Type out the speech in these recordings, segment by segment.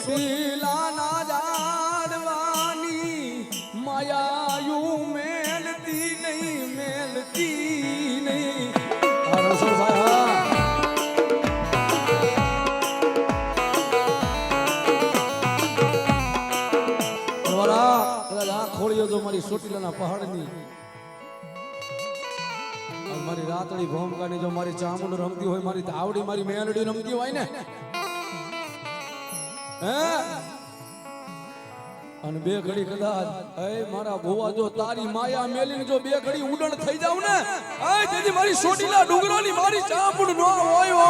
સોટીલા ના જાડવાની માયાયું મેલતી નહીં આ રણછોડ ભાઈ આ ખોળીઓ તો મારી સોટીલાના પહાડની મારી રાતડી ભોમકાની જો મારી ચામુંડ રમતી હોય મારી ધાવડી મારી મેલડી રમતી હોય ને અને બે ઘડી કદાચ એ મારા ભોવા જો તારી માયા મેલીને જો બે ઘડી ઉડણ થઈ જાવ ને એ તેથી મારી સોટીલા ડુંગરોની મારી ચામુંડ નો હોય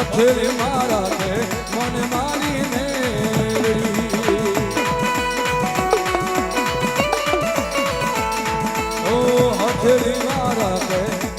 હથેળી મારા તે મને મારી મેળવી ઓ હથેળી મારા તે